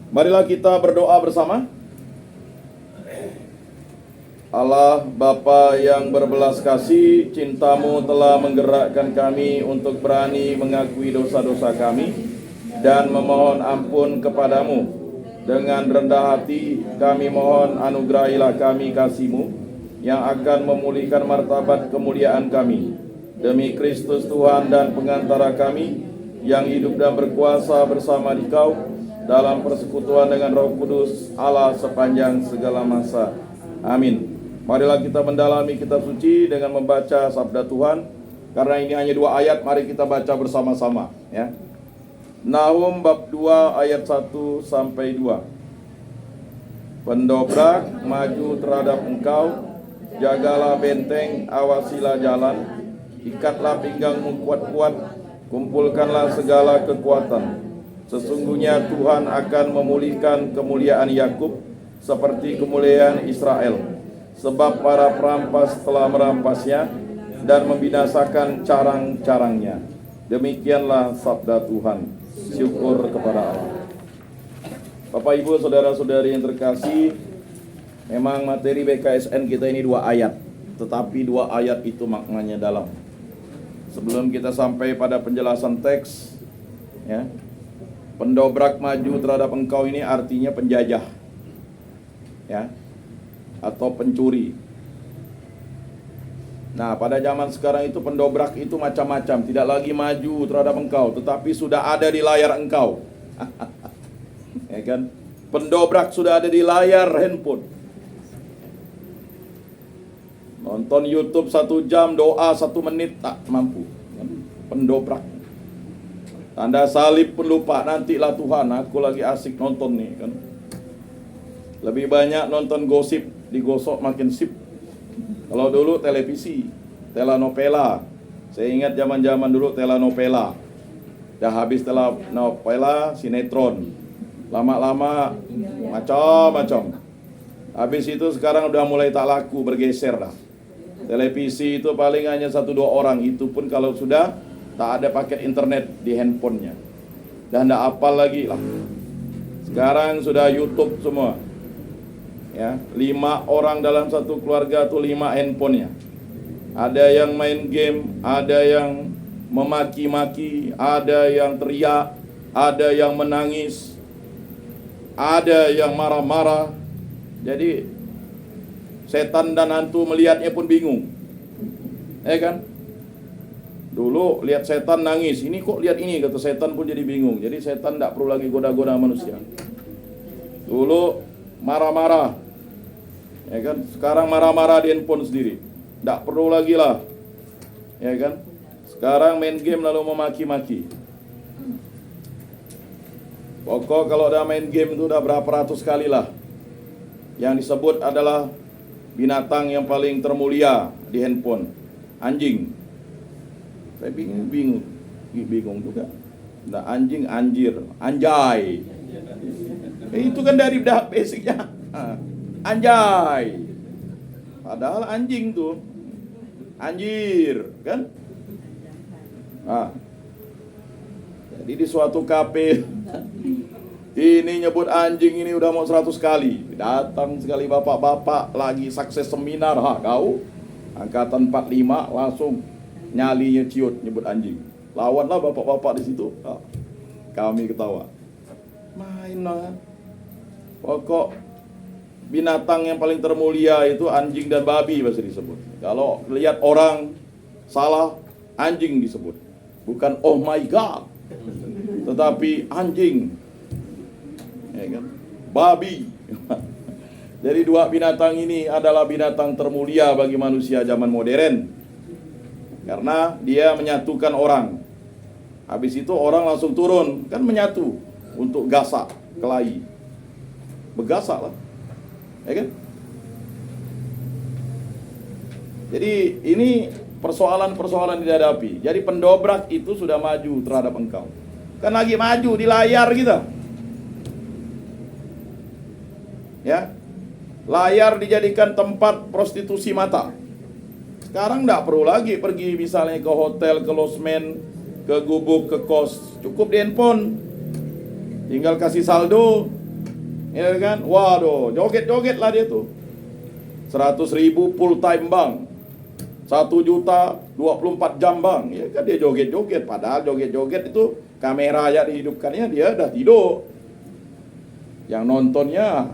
Marilah kita berdoa bersama. Allah Bapa yang berbelas kasih, cinta-Mu telah menggerakkan kami untuk berani mengakui dosa-dosa kami dan memohon ampun kepadamu. Dengan rendah hati kami mohon anugerahilah kami kasih-Mu yang akan memulihkan martabat kemuliaan kami. Demi Kristus Tuhan dan pengantara kami yang hidup dan berkuasa bersama Dikau dalam persekutuan dengan Roh Kudus Allah sepanjang segala masa. Amin. Marilah kita mendalami kitab suci dengan membaca sabda Tuhan. Karena ini hanya 2 ayat, mari kita baca bersama-sama ya. Nahum bab 2 ayat 1 sampai 2. Pendobrak maju terhadap engkau, jagalah benteng, awasilah jalan, ikatlah pinggangmu kuat-kuat, kumpulkanlah segala kekuatan. Sesungguhnya Tuhan akan memulihkan kemuliaan Yakub seperti kemuliaan Israel. Sebab para perampas telah merampasnya dan membinasakan carang-carangnya. Demikianlah sabda Tuhan. Syukur kepada Allah. Bapak Ibu saudara-saudari yang terkasih, memang materi BKSN kita ini 2 ayat, tetapi 2 ayat itu maknanya dalam. Sebelum kita sampai pada penjelasan teks ya, pendobrak maju terhadap engkau ini artinya penjajah ya, atau pencuri. Nah, pada zaman sekarang itu pendobrak itu macam-macam, tidak lagi maju terhadap engkau, tetapi sudah ada di layar engkau. Ya kan? Pendobrak sudah ada di layar handphone. Nonton YouTube 1 jam, doa 1 menit tak mampu. Pendobrak. Tanda salib pun lupa, nantilah Tuhan, aku lagi asik nonton nih kan. Lebih banyak nonton gosip, digosok makin sip. Kalau dulu televisi, telenovela. Saya ingat zaman-zaman dulu telenovela. Dah habis telenovela, sinetron. Lama-lama macam-macam. Habis itu sekarang udah mulai tak laku, bergeser dah. Televisi itu paling hanya 1-2 orang, itu pun kalau sudah tak ada paket internet di handphonenya. Dan tak apal lagi lah. Sekarang sudah YouTube semua. Ya, 5 orang dalam satu keluarga tuh 5 handphonenya. Ada yang main game, ada yang memaki-maki, ada yang teriak, ada yang menangis, ada yang marah-marah. Jadi setan dan hantu melihatnya pun bingung. Kan? Dulu lihat setan nangis, ini kok lihat ini, kata setan pun jadi bingung. Jadi setan tidak perlu lagi goda-goda manusia. Dulu marah-marah, ya kan? Sekarang marah-marah di handphone sendiri, tidak perlu lagi lah, ya kan? Sekarang main game lalu memaki-maki. Pokok kalau udah main game itu udah berapa ratus kali lah. Yang disebut adalah binatang yang paling termulia di handphone, anjing. Saya bingung juga. Nah, anjing, anjir, anjay. Itu kan dari basicnya. Anjay. Padahal anjing tuh anjir, kan? Nah, jadi di suatu kafe ini nyebut anjing ini udah mau 100 kali. Datang sekali bapak-bapak lagi sukses seminar, kau angkatan 45 langsung nyalinya ciut nyebut anjing. Lawanlah bapak-bapak di situ. Kami ketawa. Main lah. Pokok binatang yang paling termulia itu anjing dan babi masih disebut. Kalau lihat orang salah, anjing disebut. Bukan oh my god, tetapi anjing, ya kan? Babi. Jadi 2 binatang ini adalah binatang termulia bagi manusia zaman modern, karena dia menyatukan orang. Habis itu orang langsung turun, kan menyatu untuk gasak kelahi, begasak lah, ya kan? Jadi ini persoalan-persoalan dihadapi. Jadi pendobrak itu sudah maju terhadap engkau. Kan lagi maju di layar kita. Ya. Layar dijadikan tempat prostitusi mata. Sekarang enggak perlu lagi pergi misalnya ke hotel, ke losmen, ke gubuk, ke kos. Cukup di handphone. Tinggal kasih saldo, Ya kan? Waduh, joget-joget lah dia tuh. 100.000 full time bang, 1.024 jam bang. Ya kan dia joget-joget. Padahal joget-joget itu kamera aja dihidupkannya dia udah tidur. Yang nontonnya,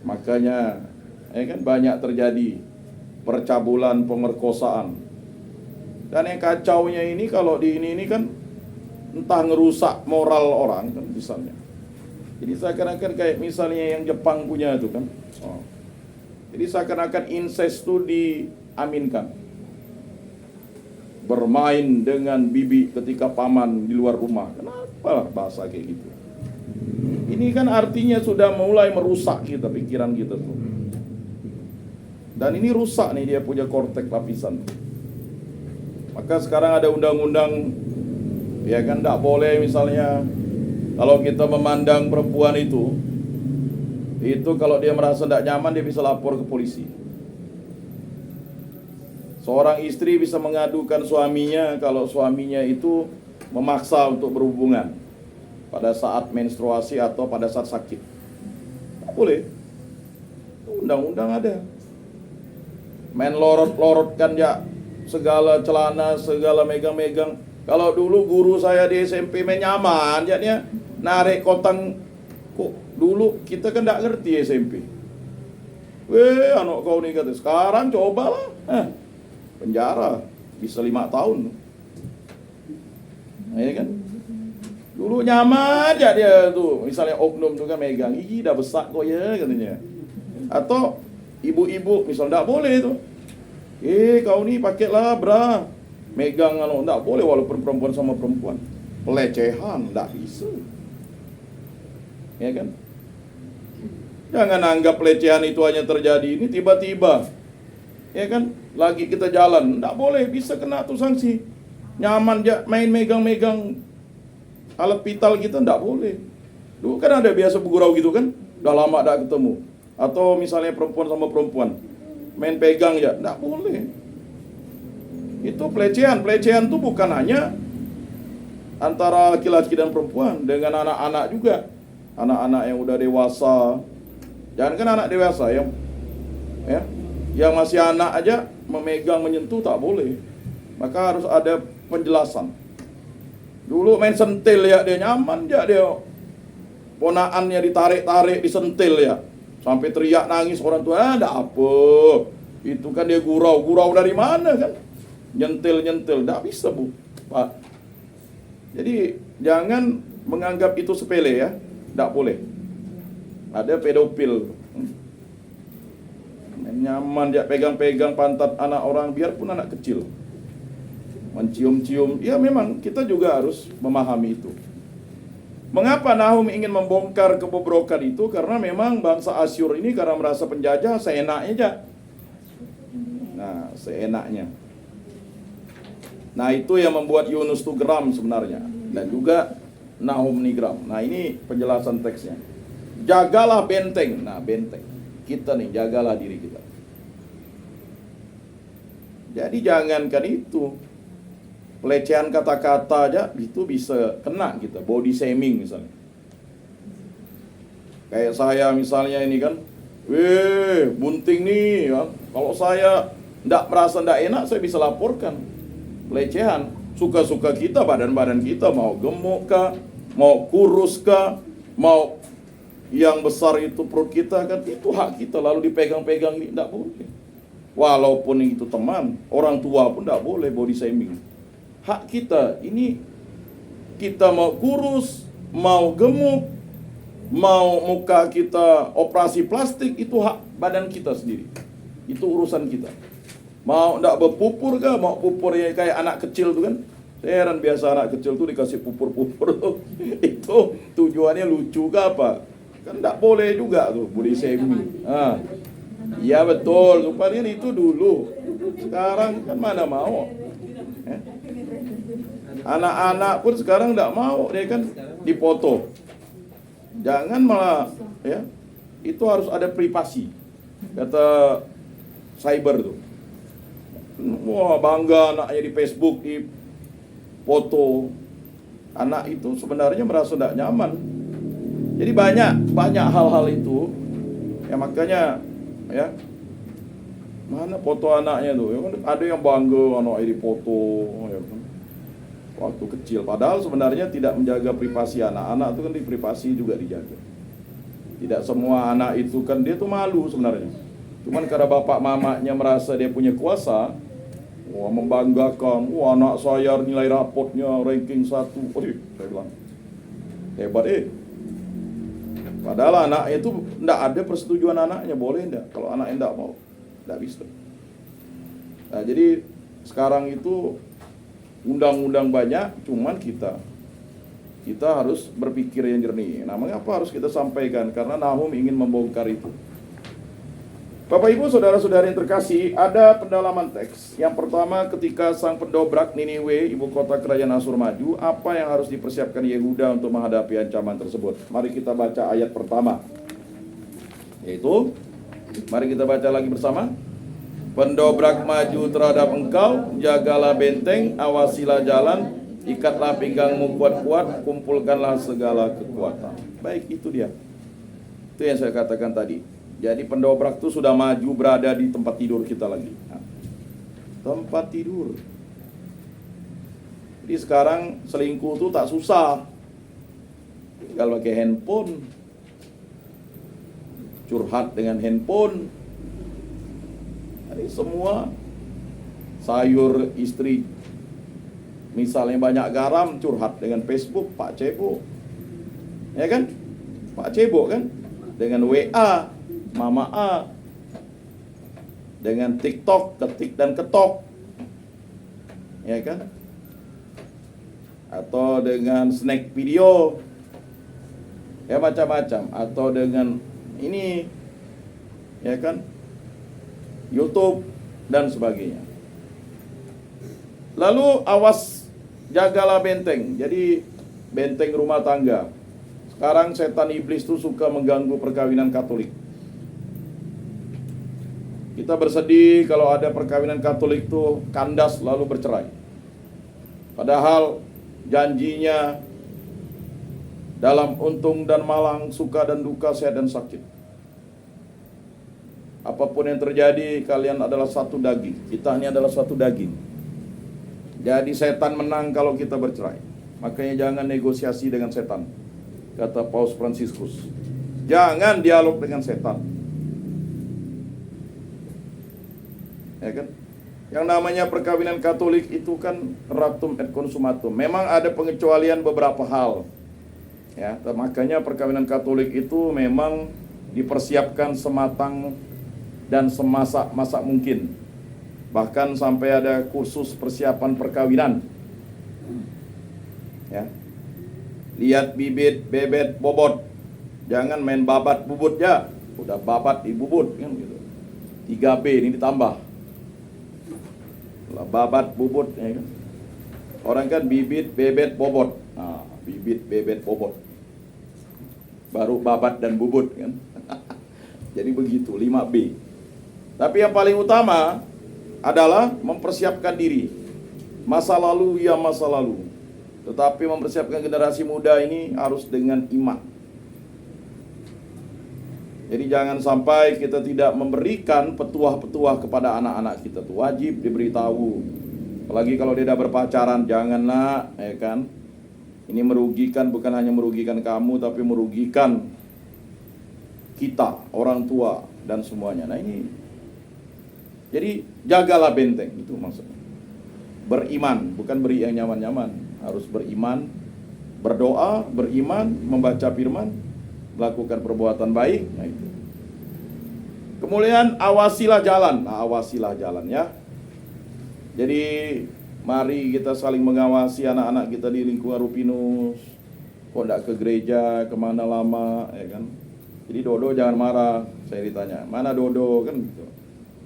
makanya ya kan banyak terjadi percabulan, pemerkosaan. Dan yang kacaunya ini kalau di ini kan entah ngerusak moral orang kan misalnya. Jadi seakan-akan kayak misalnya yang Jepang punya itu kan. Jadi seakan-akan incest itu diaminkan. Bermain dengan bibi ketika paman di luar rumah. Kenapa bahasa kayak gitu? Ini kan artinya sudah mulai merusak kita, pikiran kita tuh. Dan ini rusak nih dia punya korteks lapisan. Maka sekarang ada undang-undang, ya kan, tidak boleh misalnya kalau kita memandang perempuan itu kalau dia merasa tidak nyaman dia bisa lapor ke polisi. Seorang istri bisa mengadukan suaminya kalau suaminya itu memaksa untuk berhubungan pada saat menstruasi atau pada saat sakit. Tidak boleh. Undang-undang ada. Main lorot-lorotkan ya segala celana, segala megang-megang. Kalau dulu guru saya di SMP main nyaman, jadinya narik kotang. Kok dulu kita kan tidak ngerti SMP. Anak kau nih kata, sekarang cobalah. Penjara bisa 5 tahun. Ya kan? Dulu nyaman ya dia tuh, misalnya oknum tuh kan megang, dah besar kok ya katanya. Atau ibu-ibu misal tidak boleh tuh. Kau nih pakailah bra. Megang tidak boleh walaupun perempuan sama perempuan. Pelecehan, tidak bisa. Ya kan? Jangan anggap pelecehan itu hanya terjadi ini tiba-tiba. Ya kan? Lagi kita jalan, tidak boleh, bisa kena tuh sanksi. Nyaman main megang-megang alat vital kita, tidak boleh. Dulu kan ada biasa bergurau gitu kan, udah lama tidak ketemu. Atau misalnya perempuan sama perempuan main pegang ya, tidak boleh. Itu pelecehan. Pelecehan itu bukan hanya antara laki-laki dan perempuan, dengan anak-anak juga. Anak-anak yang udah dewasa. Jangan kan anak dewasa yang masih anak aja memegang, menyentuh tak boleh. Maka harus ada penjelasan. Dulu main sentil ya, dia nyaman ya, dia ponaannya ditarik-tarik, disentil ya, sampai teriak nangis orang tua, ada apa? Itu kan dia gurau dari mana kan? Nyentil, tidak bisa bu, Pak. Jadi jangan menganggap itu sepele ya, tidak boleh. Ada pedofil, nyaman dia pegang-pegang pantat anak orang, biarpun anak kecil, mencium-cium. Ya memang kita juga harus memahami itu. Mengapa Nahum ingin membongkar kebobrokan itu? Karena memang bangsa Asyur ini karena merasa penjajah seenaknya aja. Nah, seenaknya. Nah, itu yang membuat Yunus itu geram sebenarnya. Dan juga Nahum ini geram. Nah, ini penjelasan teksnya. Jagalah benteng. Nah, benteng. Kita nih, jagalah diri kita. Jadi jangankan itu. Pelecehan kata-kata aja itu bisa kena kita, body shaming misalnya. Kayak saya misalnya ini kan, bunting nih ya. Kalau saya merasa tidak enak, saya bisa laporkan pelecehan. Suka-suka kita, badan-badan kita, mau gemuk kah, mau kurus kah, mau yang besar itu perut kita kan, itu hak kita. Lalu dipegang-pegang ini tidak boleh. Walaupun itu teman, orang tua pun tidak boleh body shaming. Hak kita, ini kita mau kurus, mau gemuk, mau muka kita operasi plastik, itu hak badan kita sendiri. Itu urusan kita. Mau enggak berpupur kah, mau pupur ya kayak anak kecil tuh kan. Saya heran biasa anak kecil tuh dikasih pupur-pupur tuh. Itu tujuannya lucu kah apa? Kan enggak boleh juga tuh body shaming. Iya betul, rupanya itu dulu. Sekarang kan mana mau. Anak-anak pun sekarang tidak mau, dia kan dipoto. Jangan malah ya, itu harus ada privasi. Kata cyber tuh. Wah, bangga anaknya di Facebook, di foto. Anak itu sebenarnya merasa tidak nyaman. Jadi banyak hal-hal itu. Ya makanya ya, mana foto anaknya tuh? Ya kan ada yang bangga anak ini foto, ya kan, waktu kecil. Padahal sebenarnya tidak menjaga privasi anak. Anak itu kan di privasi juga dijaga. Tidak semua anak itu kan dia tuh malu sebenarnya. Cuman karena bapak mamanya merasa dia punya kuasa, wah membanggakan, wah anak saya nilai rapotnya ranking 1. Saya bilang hebat Padahal anaknya itu tidak ada persetujuan anaknya, boleh tidak? Kalau anaknya tidak mau, tidak bisa. Nah, jadi sekarang itu undang-undang banyak, cuman kita harus berpikir yang jernih. Nah, mengapa harus kita sampaikan? Karena Nahum ingin membongkar itu. Bapak Ibu saudara-saudari yang terkasih, ada pendalaman teks. Yang pertama, ketika sang pendobrak Niniwe, ibu kota kerajaan Asyur maju, apa yang harus dipersiapkan Yehuda untuk menghadapi ancaman tersebut? Mari kita baca ayat pertama. Yaitu, mari kita baca lagi bersama. Pendobrak maju terhadap engkau, jagalah benteng, awasilah jalan, ikatlah pinggangmu kuat-kuat, kumpulkanlah segala kekuatan. Baik, itu dia. Itu yang saya katakan tadi. Jadi pendobrak itu sudah maju berada di tempat tidur kita lagi. Nah, tempat tidur. Jadi sekarang selingkuh itu tak susah. Tinggal pakai handphone, curhat dengan handphone. Jadi semua sayur istri misalnya banyak garam, curhat dengan Facebook, Pak Cebo. Ya kan? Pak Cebo kan? Dengan WA, Mama A. Dengan TikTok, ketik dan ketok. Ya kan? Atau dengan snack video. Ya macam-macam. Atau dengan ini, ya kan? YouTube dan sebagainya. Lalu awas, jagalah benteng. Jadi benteng rumah tangga. Sekarang setan iblis itu suka mengganggu perkawinan Katolik. Kita bersedih kalau ada perkawinan Katolik itu kandas lalu bercerai. Padahal janjinya dalam untung dan malang, suka dan duka, sehat dan sakit. Apapun yang terjadi, kalian adalah satu daging. Kita ini adalah satu daging. Jadi setan menang kalau kita bercerai. Makanya jangan negosiasi dengan setan, kata Paus Fransiskus. Jangan dialog dengan setan. Ya kan? Yang namanya perkawinan Katolik itu kan raptum et consumatum. Memang ada pengecualian beberapa hal. Ya, makanya perkawinan Katolik itu memang dipersiapkan sematang dan semasak-masak mungkin. Bahkan sampai ada kursus persiapan perkawinan. Ya. Lihat bibit, bebet, bobot. Jangan main babat bubut ya. Udah babat di bubut kan gitu. 3B ini ditambah. Babat bubut ya kan. Orang kan bibit, bebet, bobot. Nah, bibit, bebet, bobot. Baru babat dan bubut kan. Jadi begitu, 5B. Tapi yang paling utama adalah mempersiapkan diri. Masa lalu ya masa lalu. Tetapi mempersiapkan generasi muda ini harus dengan iman. Jadi jangan sampai kita tidak memberikan petuah-petuah kepada anak-anak kita. Itu wajib diberitahu. Apalagi kalau dia sudah berpacaran, janganlah, ya kan. Ini merugikan, bukan hanya merugikan kamu, tapi merugikan kita, orang tua, dan semuanya. Nah ini, jadi jagalah benteng, itu maksudnya. Beriman, bukan beri yang nyaman-nyaman. Harus beriman, berdoa, beriman, membaca firman, melakukan perbuatan baik. Nah itu. Kemudian awasilah jalan. Nah, awasilah jalan ya. Jadi mari kita saling mengawasi anak-anak kita di lingkungan Rupinus. Kok enggak ke gereja, kemana lama, ya kan. Jadi Dodo jangan marah. Saya ditanya, mana Dodo, kan gitu.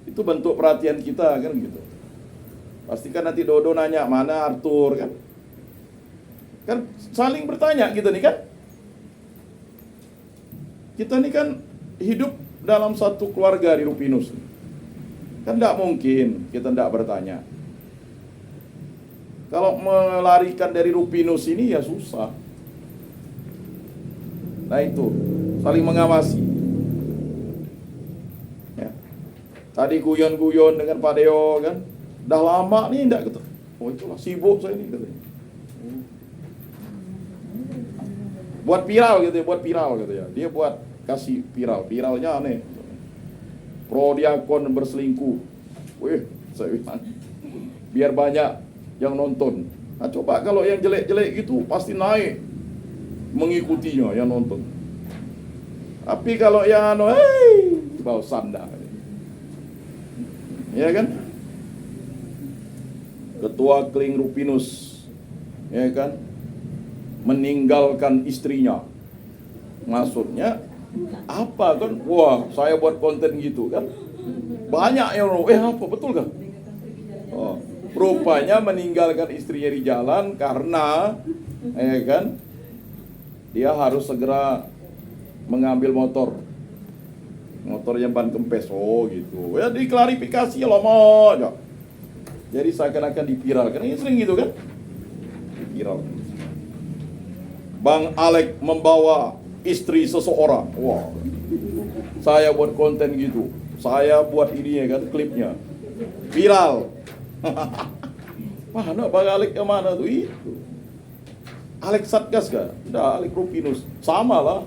Itu bentuk perhatian kita, kan gitu. Pastikan nanti Dodo nanya, mana Arthur, kan. Kan saling bertanya kita nih kan. Kita nih kan hidup dalam satu keluarga di Rupinus. Kan tidak mungkin kita tidak bertanya. Kalau melarikan dari Rupinus ini ya susah. Nah itu, saling mengawasi. Ya. Tadi guyon-guyon dengan Pak Deo kan, dah lama nih enggak gitu. Oh itulah sibuk saya ini katanya. Buat viral gitu ya. Dia buat kasih viralnya aneh. Pro diakon berselingkuh. Wih, saya bilang biar banyak yang nonton. Nah, coba kalau yang jelek-jelek gitu pasti naik mengikutinya yang nonton. Tapi kalau yang bau sanda. Ya kan? Ketua Kling Rupinus, ya kan? Meninggalkan istrinya. Maksudnya apa kan? Wah, saya buat konten gitu kan. Banyak yang apa betul kan? Oh, rupanya meninggalkan istrinya di jalan karena ya kan? Dia harus segera mengambil motor yang ban kempes. Oh gitu. Ya diklarifikasi lama aja. Jadi seakan-akan dipiralkan. Ini sering gitu kan? Viral. Bang Alek membawa istri seseorang. Wah, saya buat konten gitu. Saya buat ini ya kan, klipnya. Viral. Mana Bang Alek yang mana tuh? Itu. Alek Satgas kan? Udah Alek Rupinus. Sama lah.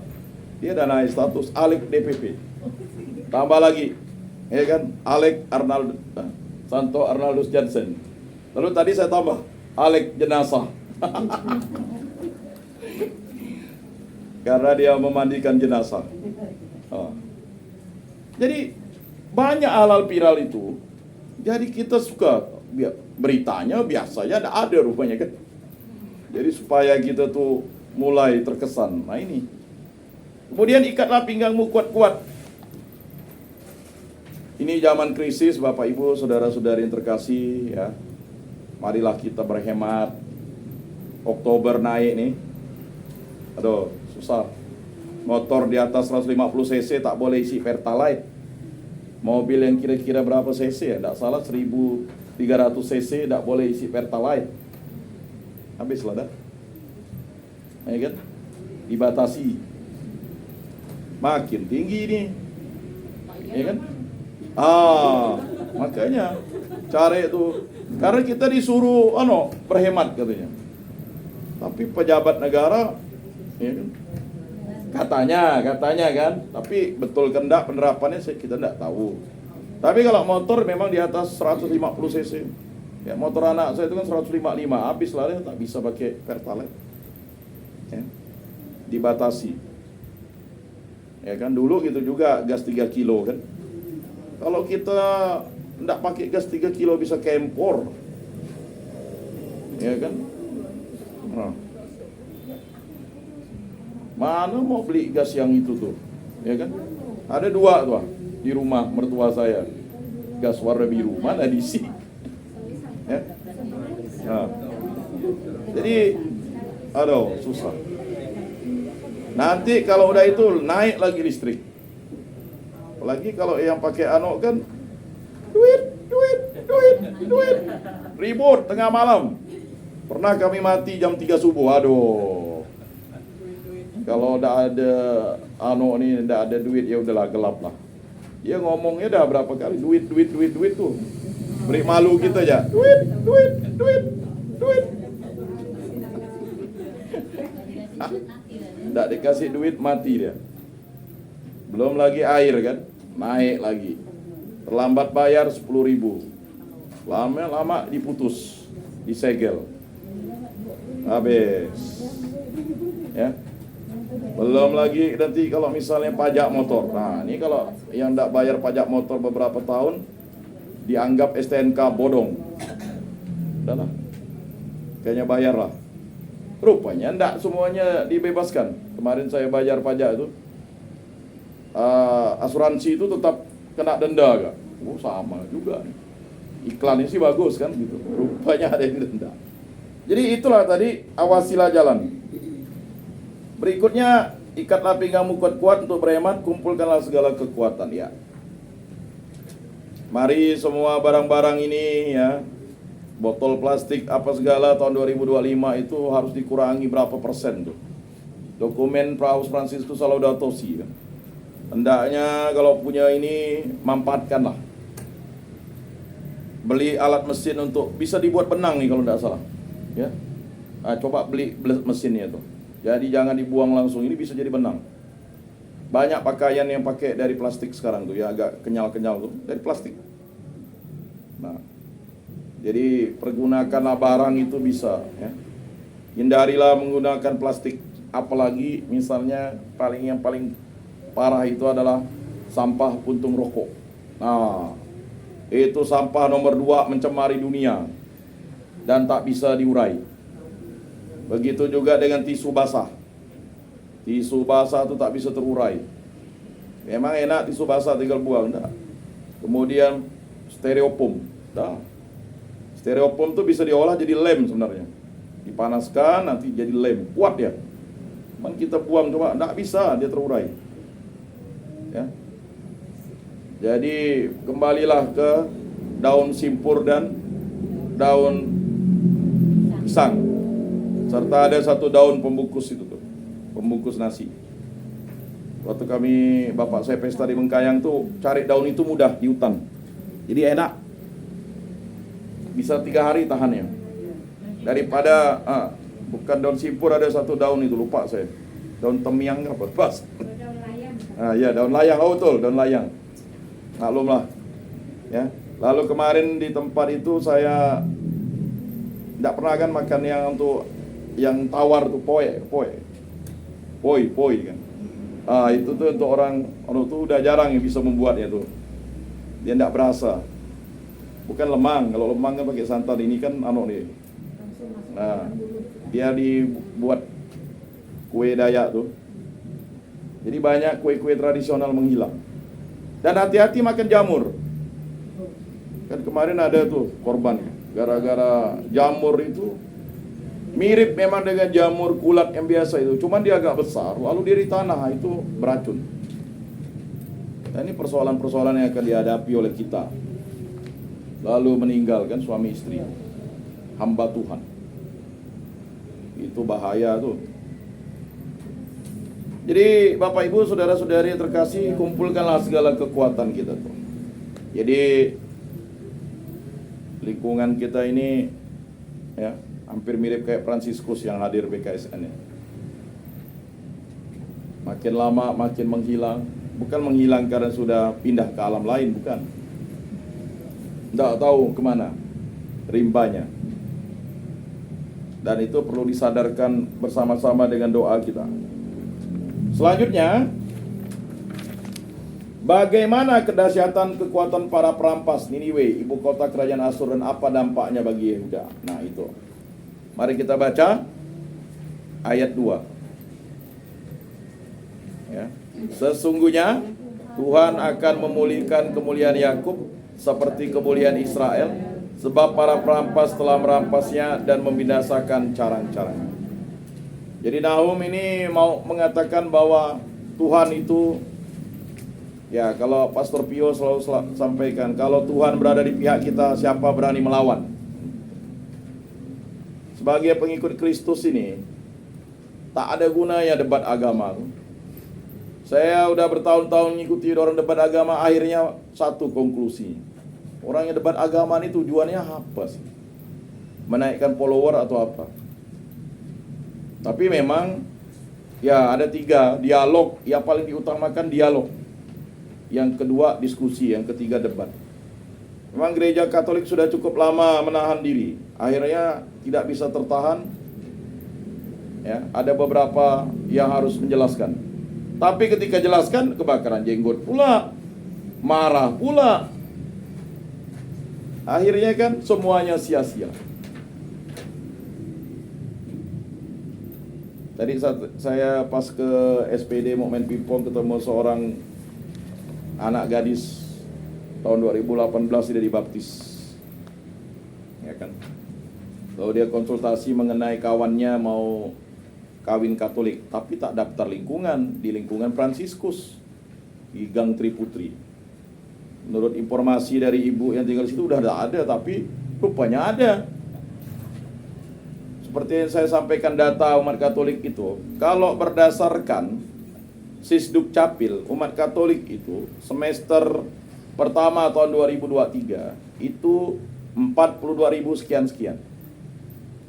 Dia ada naik status Alek DPP. Tambah lagi. Ya kan? Alek Santo Arnaldus Jansen. Lalu tadi saya tambah Alek jenazah. Karena dia memandikan jenazah. Oh. Jadi banyak hal-hal viral itu. Jadi kita suka beritanya biasanya ada rupanya kan. Jadi supaya kita tuh mulai terkesan. Nah ini. Kemudian ikatlah pinggangmu kuat-kuat. Ini zaman krisis, Bapak Ibu, saudara-saudari yang terkasih ya. Marilah kita berhemat. Oktober naik nih. Aduh, susah. Motor di atas 150 cc tak boleh isi Pertalite. Mobil yang kira-kira berapa cc ya? Tidak salah 1300 cc tidak boleh isi Pertalite. Habislah dah. Ya kan? Dibatasi. Makin tinggi nih. Ya kan? Makanya cari itu. Karena kita disuruh berhemat katanya. Tapi pejabat negara ya kan? Katanya kan, tapi betul kan enggak penerapannya kita enggak tahu. Tapi kalau motor memang di atas 150 cc. Ya, motor anak saya itu kan 155, habis lah tak bisa pakai Pertalite. Ya. Dibatasi. Ya kan dulu gitu juga gas 3 kilo kan. Kalau kita enggak pakai gas 3 kilo bisa kempor. Ya kan? Nah. Mana mau beli gas yang itu tuh? Ya kan? Ada 2 tuh di rumah mertua saya. Gas warna biru. Mana diisi? Ya. Nah. Jadi susah. Nanti kalau udah itu naik lagi listrik. Apalagi kalau yang pakai kan duit. Ribut tengah malam. Pernah kami mati jam 3 subuh. Aduh. Kalau udah ada udah ada duit ya udahlah gelap lah. Dia ngomongnya dah berapa kali duit tuh. Beri malu kita aja. Duit. Enggak dikasih duit mati dia. Belum lagi air kan, naik lagi. Terlambat bayar 10.000. Lama diputus, disegel. Habis. Ya. Belum lagi nanti kalau misalnya pajak motor. Nah, ini kalau yang enggak bayar pajak motor beberapa tahun dianggap STNK bodong. Udahlah. Kayaknya bayarlah. Rupanya enggak semuanya dibebaskan. Kemarin saya bayar pajak itu. Asuransi itu tetap kena denda gak? Oh, sama juga. Iklannya sih bagus kan gitu. Rupanya ada yang denda. Jadi itulah tadi, awasilah jalan. Berikutnya, ikatlah pinggangmu kuat-kuat untuk berhemat, kumpulkanlah segala kekuatan ya. Mari semua barang-barang ini ya, botol plastik apa segala tahun 2025 itu harus dikurangi berapa persen tuh. Dokumen Paus Fransiskus Laudato Si kan. Hendaknya kalau punya ini manfaatkanlah. Beli alat mesin untuk bisa dibuat benang nih kalau tidak salah. Ya. Coba beli mesinnya tuh. Jadi jangan dibuang langsung, ini bisa jadi benang. Banyak pakaian yang pakai dari plastik sekarang tuh ya, agak kenyal-kenyal tuh dari plastik. Nah, jadi pergunakanlah barang itu bisa ya. Hindarilah menggunakan plastik, apalagi misalnya yang paling parah itu adalah sampah puntung rokok. Nah, itu sampah nomor 2 mencemari dunia dan tak bisa diurai. Begitu juga dengan tisu basah. Tisu basah itu tak bisa terurai. Memang enak tisu basah tinggal buang, enggak. Kemudian stereofoam. Dah. Stereofoam itu bisa diolah jadi lem sebenarnya. Dipanaskan nanti jadi lem. Kuat ya. Cuman kita buang coba, enggak bisa dia terurai. Ya. Jadi kembalilah ke daun simpur dan daun pisang. Serta ada 1 daun pembungkus itu tuh. Pembungkus nasi. Waktu bapak saya pesta di Bengkayang tuh cari daun itu mudah di hutan. Jadi enak. Bisa 3 hari tahannya. Daripada bukan daun simpur, ada 1 daun itu lupa saya. Daun temiang apa? Pas. Daun layang. Ya daun layang. Oh betul, daun layang. Maklumlah. Ya. Lalu kemarin di tempat itu saya tidak pernah kan makan yang tawar tuh poi kan. Itu tuh untuk orang tuh udah jarang yang bisa membuatnya tuh. Dia tidak berasa. Bukan lemang. Kalau lemang kan pakai santan, ini kan nih. Nah, dia dibuat kue Dayak tuh. Jadi banyak kue-kue tradisional menghilang. Dan hati-hati makan jamur. Kan kemarin ada tuh korban gara-gara jamur itu mirip memang dengan jamur kulat yang biasa itu, cuman dia agak besar, lalu dia di tanah itu beracun. Dan ini persoalan-persoalan yang akan dihadapi oleh kita. Lalu meninggalkan suami istri, hamba Tuhan. Itu bahaya tuh. Jadi Bapak Ibu, saudara-saudari yang terkasih, kumpulkanlah segala kekuatan kita tuh. Jadi lingkungan kita ini ya hampir mirip kayak Fransiskus yang hadir BKSN ya. Makin lama makin menghilang. Bukan menghilang karena sudah pindah ke alam lain, bukan. Tidak tahu kemana rimbanya. Dan itu perlu disadarkan bersama-sama dengan doa kita. Selanjutnya, bagaimana kedahsyatan kekuatan para perampas Niniwe, ibu kota kerajaan Asyur, dan apa dampaknya bagi Yehuda? Nah itu. Mari kita baca ayat 2. Ya. Sesungguhnya Tuhan akan memulihkan kemuliaan Yakub seperti kemuliaan Israel, sebab para perampas telah merampasnya dan membinasakan carang-carang. Jadi Nahum ini mau mengatakan bahwa Tuhan itu, ya kalau Pastor Pio selalu sampaikan, kalau Tuhan berada di pihak kita, siapa berani melawan? Sebagai pengikut Kristus ini, tak ada gunanya debat agama. Saya udah bertahun-tahun mengikuti orang debat agama, akhirnya satu konklusi. Orang yang debat agama ini tujuannya apa sih? Menaikkan follower atau apa? Tapi memang ya ada 3, dialog, yang paling diutamakan dialog. Yang kedua diskusi, yang ketiga debat. Memang gereja Katolik sudah cukup lama menahan diri, akhirnya tidak bisa tertahan. Ya, ada beberapa yang harus menjelaskan. Tapi ketika jelaskan, kebakaran jenggot pula, marah pula. Akhirnya kan semuanya sia-sia. Tadi saya pas ke SPD mau main pingpong, ketemu seorang anak gadis tahun 2018 tidak dibaptis. Ya kan. Lalu dia konsultasi mengenai kawannya mau kawin Katolik, tapi tak daftar lingkungan, di lingkungan Fransiskus di Gang Triputri. Menurut informasi dari ibu yang tinggal di situ udah ada, tapi rupanya ada. seperti yang saya sampaikan data umat Katolik itu, kalau berdasarkan Sisduk Capil, umat Katolik itu semester pertama tahun 2023 itu 42.000 sekian-sekian.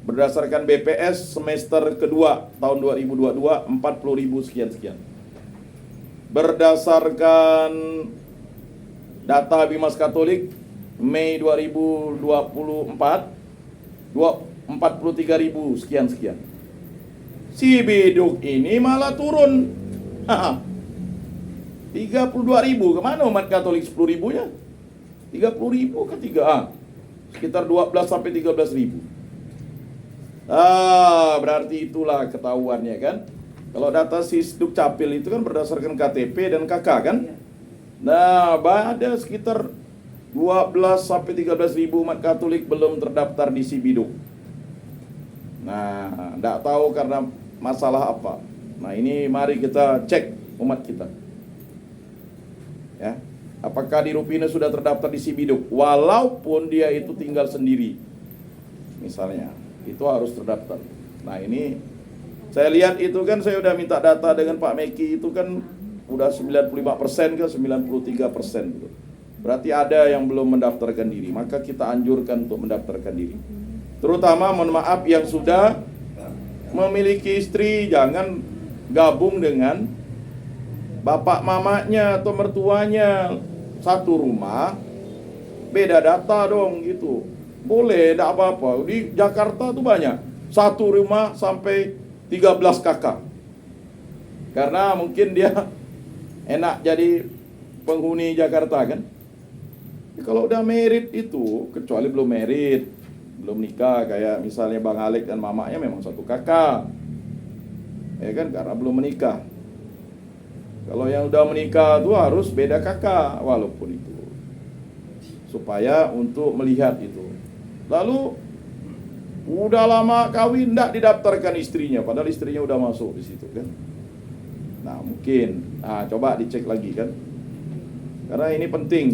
Berdasarkan BPS semester kedua tahun 2022 40.000 sekian-sekian. Berdasarkan data Bimas Katolik Mei 2024 43.000 sekian-sekian. Si Biduk ini malah turun. 32.000, kemana umat Katolik 10.000-nya? 30.000 ke 3 sekitar 12 sampai 13.000. Berarti itulah ketahuannya kan. Kalau data Sisduk Capil itu kan berdasarkan KTP dan KK kan. Nah, ada sekitar 12 sampai 13.000 umat Katolik belum terdaftar di Sibiduk. Nah, tidak tahu karena masalah apa. Nah, ini mari kita cek umat kita. Ya, apakah di Rupina sudah terdaftar di Sibiduk? Walaupun dia itu tinggal sendiri, misalnya, itu harus terdaftar. Nah, ini saya lihat itu kan saya udah minta data dengan Pak Meki itu kan udah 95% ke 93% gitu. Berarti ada yang belum mendaftarkan diri, maka kita anjurkan untuk mendaftarkan diri. Terutama mohon maaf yang sudah memiliki istri, jangan gabung dengan bapak mamanya atau mertuanya satu rumah, beda data dong gitu. Boleh, tidak apa-apa. Di Jakarta tuh banyak, satu rumah sampai 13 kakak. Karena mungkin dia enak jadi penghuni Jakarta kan. Kalau udah merit itu, kecuali belum merit, belum nikah, kayak misalnya Bang Alek dan mamanya memang satu kakak, ya kan, karena belum menikah. Kalau yang udah menikah tuh harus beda kakak, walaupun itu, supaya untuk melihat itu. Lalu udah lama kawin, ndak didaftarkan istrinya, padahal istrinya udah masuk di situ kan. Nah mungkin, coba dicek lagi kan, karena ini penting.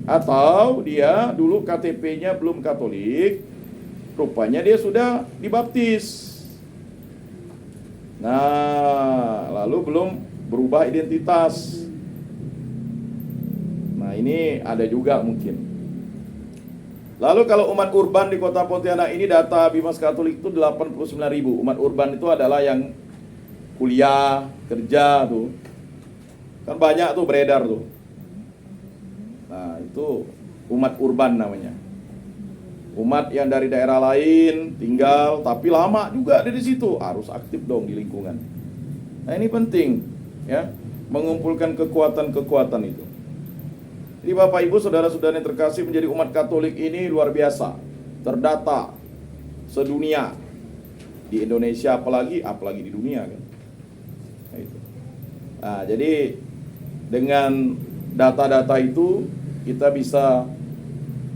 Atau dia dulu KTP-nya belum Katolik, rupanya dia sudah dibaptis. Nah, lalu belum berubah identitas. Nah, ini ada juga mungkin. Lalu kalau umat urban di Kota Pontianak ini, data Bimas Katolik itu 89.000. Umat urban itu adalah yang kuliah, kerja tuh. Kan banyak tuh beredar tuh. Nah, itu umat urban namanya. Umat yang dari daerah lain tinggal tapi lama juga ada di situ, harus aktif dong di lingkungan. Nah, ini penting ya, mengumpulkan kekuatan-kekuatan itu. Jadi Bapak Ibu saudara-saudara yang terkasih, menjadi umat Katolik ini luar biasa, terdata sedunia, di Indonesia apalagi di dunia kan. Nah, itu. Nah, jadi dengan data-data itu kita bisa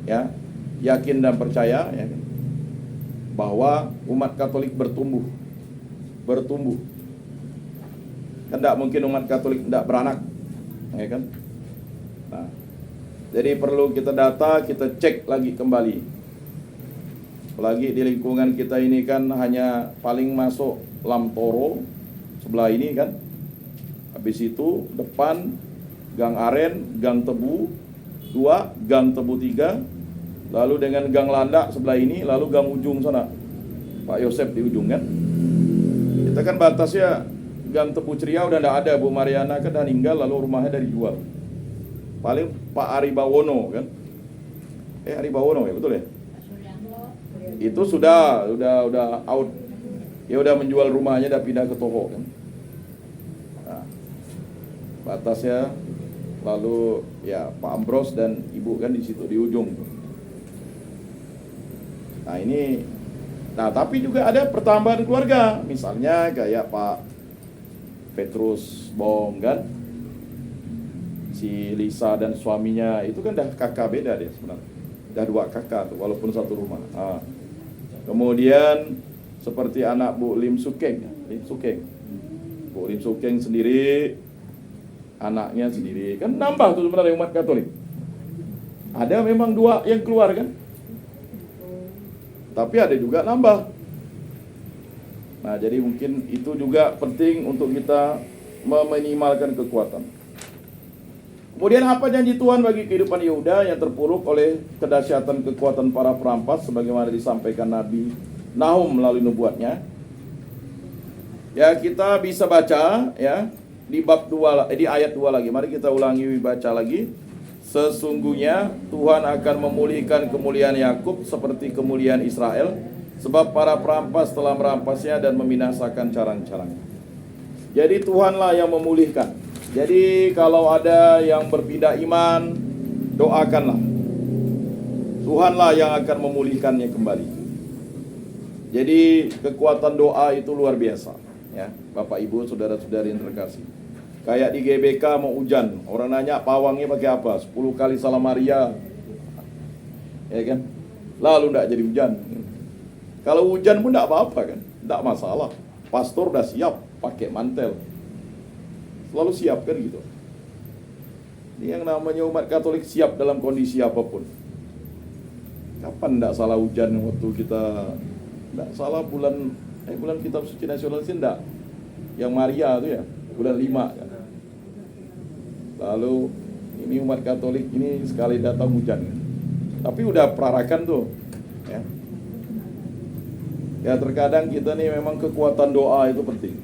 ya yakin dan percaya ya, bahwa umat Katolik bertumbuh. Kan tidak mungkin umat Katolik tidak beranak, ya kan? Nah, jadi perlu kita data, kita cek lagi kembali. Apalagi di lingkungan kita ini kan hanya paling masuk Lamtoro sebelah ini kan. Habis itu depan Gang Aren, Gang Tebu 2, Gang Tebu 3, lalu dengan Gang Landak sebelah ini, lalu Gang Ujung sana, Pak Yosep di ujung kan. Kita kan batasnya Gang Tebu Ceria udah tidak ada, Bu Mariana kan udah meninggal, lalu rumahnya dari jual. Paling Pak Aribawono kan, Aribawono ya, betul ya? Itu sudah out, ya udah menjual rumahnya, udah pindah ke Toho kan. Nah, batasnya lalu ya Pak Ambros dan Ibu kan di situ di ujung. Nah ini, tapi juga ada pertambahan keluarga, misalnya kayak Pak Petrus Bong kan, si Lisa dan suaminya itu kan dah kakak beda deh sebenarnya, dah 2 kakak tuh, walaupun satu rumah. Kemudian seperti anak Bu Lim Sukeng, Bu Lim Sukeng sendiri, anaknya sendiri, kan nambah tuh sebenarnya umat Katolik. Ada memang 2 yang keluar kan, tapi ada juga nambah. Nah, jadi mungkin itu juga penting untuk kita meminimalkan kekuatan. Kemudian apa janji Tuhan bagi kehidupan Yehuda yang terpuruk oleh kedahsyatan kekuatan para perampas sebagaimana disampaikan Nabi Nahum melalui nubuatnya? Ya, kita bisa baca ya di bab 2 di ayat 2 lagi. Mari kita ulangi baca lagi. Sesungguhnya Tuhan akan memulihkan kemuliaan Yakub seperti kemuliaan Israel, sebab para perampas telah merampasnya dan membinasakan carang-carangnya. Jadi Tuhanlah yang memulihkan. Jadi kalau ada yang berpindah iman, doakanlah. Tuhanlah yang akan memulihkannya kembali. Jadi kekuatan doa itu luar biasa, ya, Bapak Ibu, saudara-saudari yang terkasih. Kayak di GBK mau hujan, orang nanya pawangnya pakai apa? 10 kali salam Maria, ya kan? Lalu enggak jadi hujan. Kalau hujan pun enggak apa-apa kan, enggak masalah. Pastor udah siap pakai mantel. Selalu siap kan gitu. Ini yang namanya umat Katolik siap dalam kondisi apapun. Kapan enggak salah hujan waktu kita enggak salah bulan kitab suci nasional sih enggak. Yang Maria itu ya, bulan 5 kan. Lalu ini umat Katolik ini sekali datang hujan kan. Tapi udah perarakan tuh, ya. Ya terkadang kita nih memang kekuatan doa itu penting.